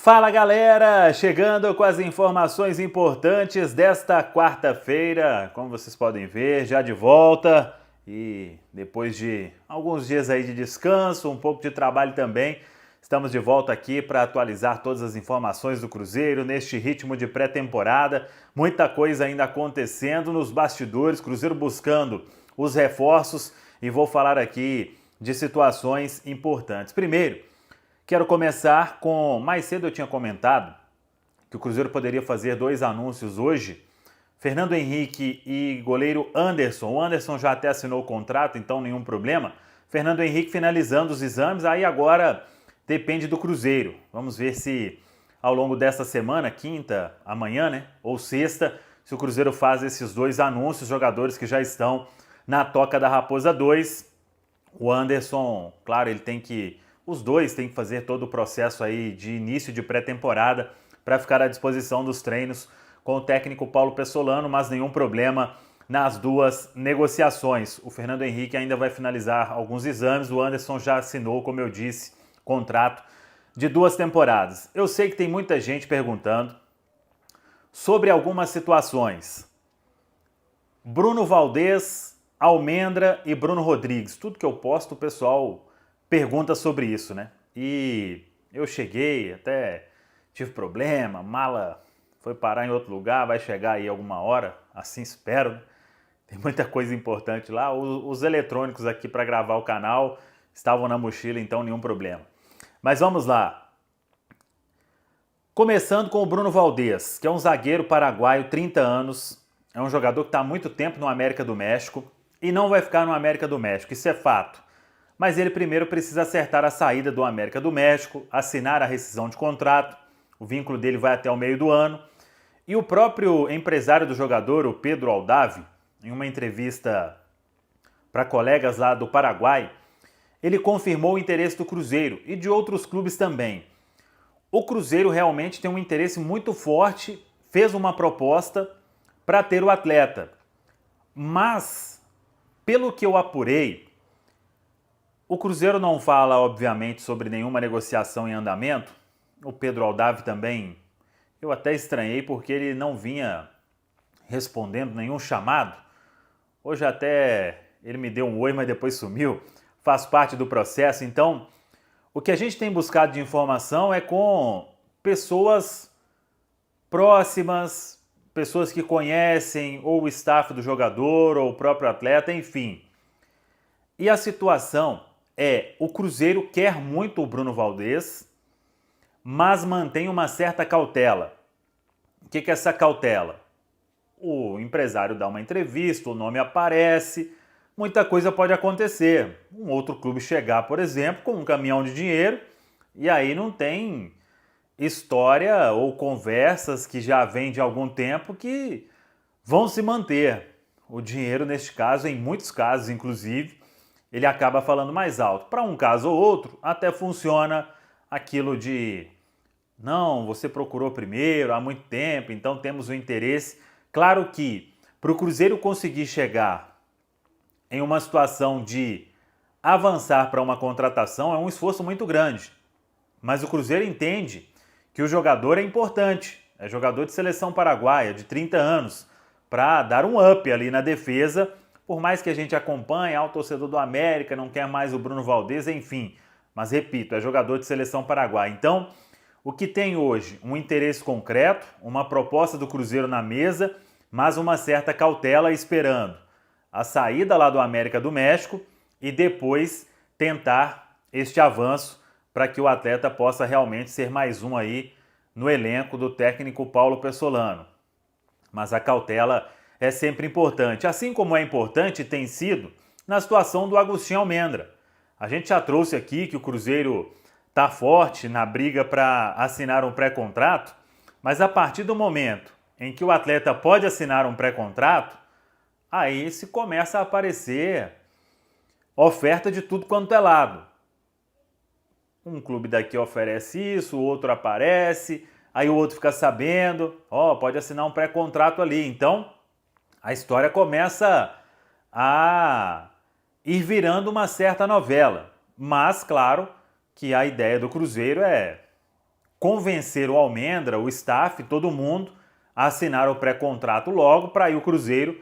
Fala galera, chegando com as informações importantes desta quarta-feira, como vocês podem ver, já de volta e depois de alguns dias aí de descanso, um pouco de trabalho também, estamos de volta aqui para atualizar todas as informações do Cruzeiro neste ritmo de pré-temporada, muita coisa ainda acontecendo nos bastidores, Cruzeiro buscando os reforços e vou falar aqui de situações importantes. Primeiro, quero começar com... Mais cedo eu tinha comentado que o Cruzeiro poderia fazer dois anúncios hoje. Fernando Henrique e goleiro Anderson. O Anderson já até assinou o contrato, então nenhum problema. Fernando Henrique finalizando os exames, aí agora depende do Cruzeiro. Vamos ver se ao longo desta semana, quinta, amanhã, né? Ou sexta, se o Cruzeiro faz esses dois anúncios, jogadores que já estão na Toca da Raposa 2. O Anderson, claro, ele tem que... Os dois têm que fazer todo o processo aí de início de pré-temporada para ficar à disposição dos treinos com o técnico Paulo Pessolano, mas nenhum problema nas duas negociações. O Fernando Henrique ainda vai finalizar alguns exames, o Anderson já assinou, como eu disse, contrato de 2 temporadas. Eu sei que tem muita gente perguntando sobre algumas situações. Bruno Valdez, Almendra e Bruno Rodrigues. Tudo que eu posto, o pessoal pergunta sobre isso, né? E eu cheguei, até tive problema, mala foi parar em outro lugar, vai chegar aí alguma hora, assim espero, né? Tem muita coisa importante lá. Os eletrônicos aqui para gravar o canal estavam na mochila, então nenhum problema. Mas vamos lá. Começando com o Bruno Valdez, que é um zagueiro paraguaio, 30 anos, é um jogador que está há muito tempo no América do México e não vai ficar no América do México, isso é fato. Mas ele primeiro precisa acertar a saída do América do México, assinar a rescisão de contrato, o vínculo dele vai até o meio do ano. E o próprio empresário do jogador, o Pedro Aldavi, em uma entrevista para colegas lá do Paraguai, ele confirmou o interesse do Cruzeiro e de outros clubes também. O Cruzeiro realmente tem um interesse muito forte, fez uma proposta para ter o atleta. Mas, pelo que eu apurei, o Cruzeiro não fala, obviamente, sobre nenhuma negociação em andamento. O Pedro Aldavi também, eu até estranhei porque ele não vinha respondendo nenhum chamado. Hoje até ele me deu um oi, mas depois sumiu. Faz parte do processo. Então, o que a gente tem buscado de informação é com pessoas próximas, pessoas que conhecem ou o staff do jogador ou o próprio atleta, enfim. E a situação o Cruzeiro quer muito o Bruno Valdez, mas mantém uma certa cautela. O que é essa cautela? O empresário dá uma entrevista, o nome aparece, muita coisa pode acontecer. Um outro clube chegar, por exemplo, com um caminhão de dinheiro, e aí não tem história ou conversas que já vêm de algum tempo que vão se manter. O dinheiro, neste caso, em muitos casos, inclusive, ele acaba falando mais alto. Para um caso ou outro, até funciona aquilo de não, você procurou primeiro, há muito tempo, então temos o interesse. Claro que para o Cruzeiro conseguir chegar em uma situação de avançar para uma contratação é um esforço muito grande. Mas o Cruzeiro entende que o jogador é importante, é jogador de seleção paraguaia, de 30 anos, para dar um up ali na defesa. Por mais que a gente acompanhe, o torcedor do América não quer mais o Bruno Valdez, enfim. Mas repito, é jogador de seleção paraguaia. Então, o que tem hoje? Um interesse concreto, uma proposta do Cruzeiro na mesa, mas uma certa cautela esperando a saída lá do América do México e depois tentar este avanço para que o atleta possa realmente ser mais um aí no elenco do técnico Paulo Pessolano. Mas a cautela é sempre importante, assim como é importante tem sido na situação do Agostinho Almendra. A gente já trouxe aqui que o Cruzeiro está forte na briga para assinar um pré-contrato, mas a partir do momento em que o atleta pode assinar um pré-contrato, aí se começa a aparecer oferta de tudo quanto é lado. Um clube daqui oferece isso, o outro aparece, aí o outro fica sabendo, pode assinar um pré-contrato ali. Então, a história começa a ir virando uma certa novela. Mas, claro, que a ideia do Cruzeiro é convencer o Almendra, o staff, todo mundo, a assinar o pré-contrato logo para aí o Cruzeiro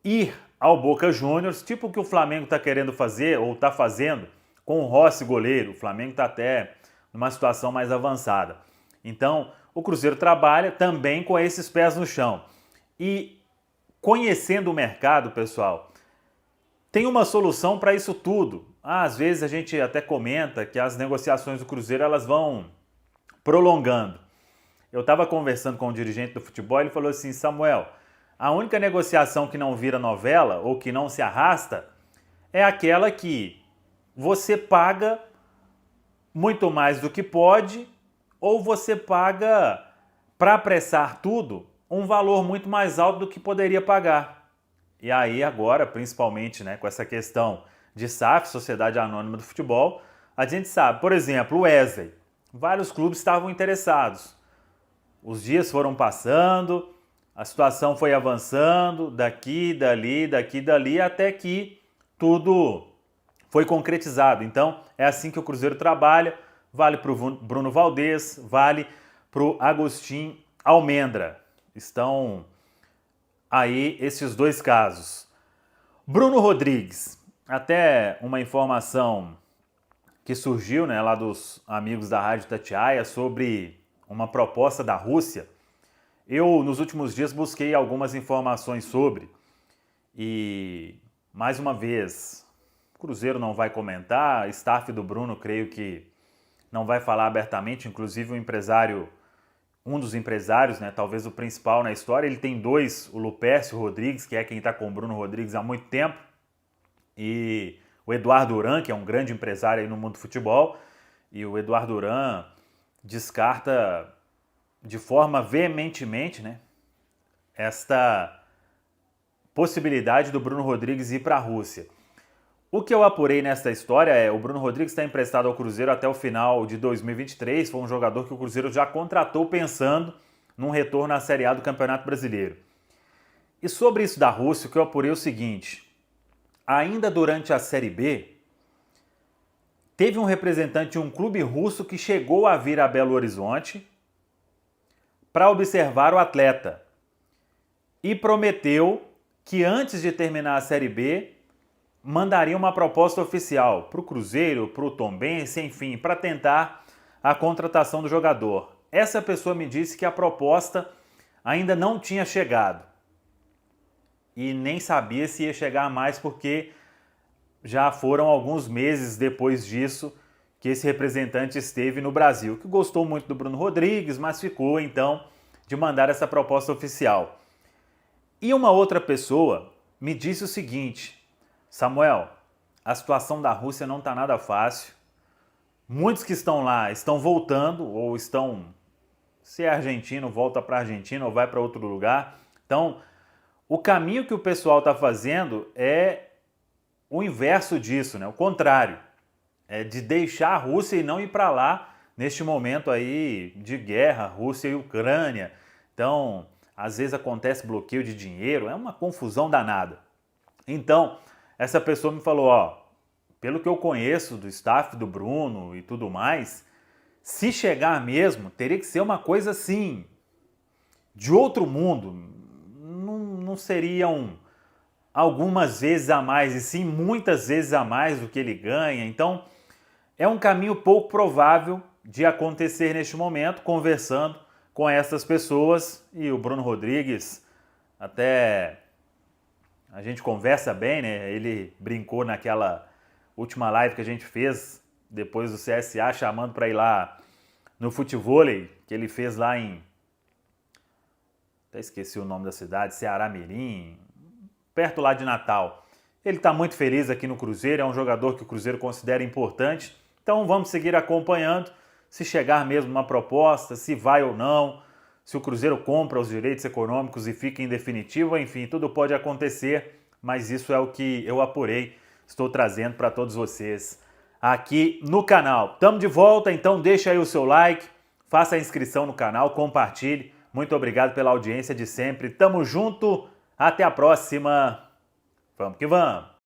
ir ao Boca Juniors, tipo o que o Flamengo está querendo fazer ou está fazendo com o Rossi goleiro. O Flamengo está até numa situação mais avançada. Então, o Cruzeiro trabalha também com esses pés no chão. E conhecendo o mercado, pessoal, tem uma solução para isso tudo. Às vezes a gente até comenta que as negociações do Cruzeiro elas vão prolongando. Eu estava conversando com um dirigente do futebol e ele falou assim: Samuel, a única negociação que não vira novela ou que não se arrasta é aquela que você paga muito mais do que pode ou você paga, para apressar tudo, um valor muito mais alto do que poderia pagar. E aí agora, principalmente, né, com essa questão de SAF, Sociedade Anônima do Futebol, a gente sabe, por exemplo, o Wesley. Vários clubes estavam interessados. Os dias foram passando, a situação foi avançando, daqui, dali, até que tudo foi concretizado. Então, é assim que o Cruzeiro trabalha. Vale para o Bruno Valdez, vale para o Agostinho Almendra. Estão aí esses dois casos. Bruno Rodrigues, até uma informação que surgiu, né, lá dos amigos da Rádio Itatiaia sobre uma proposta da Rússia. Eu, nos últimos dias, busquei algumas informações sobre e, mais uma vez, o Cruzeiro não vai comentar, staff do Bruno, creio que não vai falar abertamente, inclusive o empresário, um dos empresários, né, talvez o principal na história, ele tem dois, o Lupércio Rodrigues, que é quem está com o Bruno Rodrigues há muito tempo, e o Eduardo Duran, que é um grande empresário aí no mundo do futebol, e o Eduardo Duran descarta de forma veementemente, né, esta possibilidade do Bruno Rodrigues ir para a Rússia. O que eu apurei nesta história é o Bruno Rodrigues está emprestado ao Cruzeiro até o final de 2023, foi um jogador que o Cruzeiro já contratou pensando num retorno à Série A do Campeonato Brasileiro. E sobre isso da Rússia, o que eu apurei é o seguinte: ainda durante a Série B, teve um representante de um clube russo que chegou a vir a Belo Horizonte para observar o atleta e prometeu que antes de terminar a Série B, mandaria uma proposta oficial para o Cruzeiro, para o Tombense, enfim, para tentar a contratação do jogador. Essa pessoa me disse que a proposta ainda não tinha chegado e nem sabia se ia chegar mais, porque já foram alguns meses depois disso que esse representante esteve no Brasil, que gostou muito do Bruno Rodrigues, mas ficou então de mandar essa proposta oficial. E uma outra pessoa me disse o seguinte: Samuel, a situação da Rússia não está nada fácil. Muitos que estão lá estão voltando ou estão, se é argentino, volta para a Argentina ou vai para outro lugar. Então, o caminho que o pessoal está fazendo é o inverso disso, né? O contrário. É de deixar a Rússia e não ir para lá neste momento aí de guerra, Rússia e Ucrânia. Então, às vezes acontece bloqueio de dinheiro, é uma confusão danada. Então, essa pessoa me falou, ó, pelo que eu conheço do staff do Bruno e tudo mais, se chegar mesmo, teria que ser uma coisa assim, de outro mundo. Não seriam algumas vezes a mais, e sim muitas vezes a mais do que ele ganha. Então, é um caminho pouco provável de acontecer neste momento, conversando com essas pessoas. E o Bruno Rodrigues, até a gente conversa bem, né? Ele brincou naquela última live que a gente fez depois do CSA, chamando para ir lá no futevôlei, que ele fez lá em... até esqueci o nome da cidade, Ceará Mirim, perto lá de Natal. Ele está muito feliz aqui no Cruzeiro, é um jogador que o Cruzeiro considera importante. Então vamos seguir acompanhando, se chegar mesmo uma proposta, se vai ou não, se o Cruzeiro compra os direitos econômicos e fica em definitivo, enfim, tudo pode acontecer, mas isso é o que eu apurei, estou trazendo para todos vocês aqui no canal. Tamo de volta, então deixa aí o seu like, faça a inscrição no canal, compartilhe. Muito obrigado pela audiência de sempre, tamo junto, até a próxima, vamos que vamos!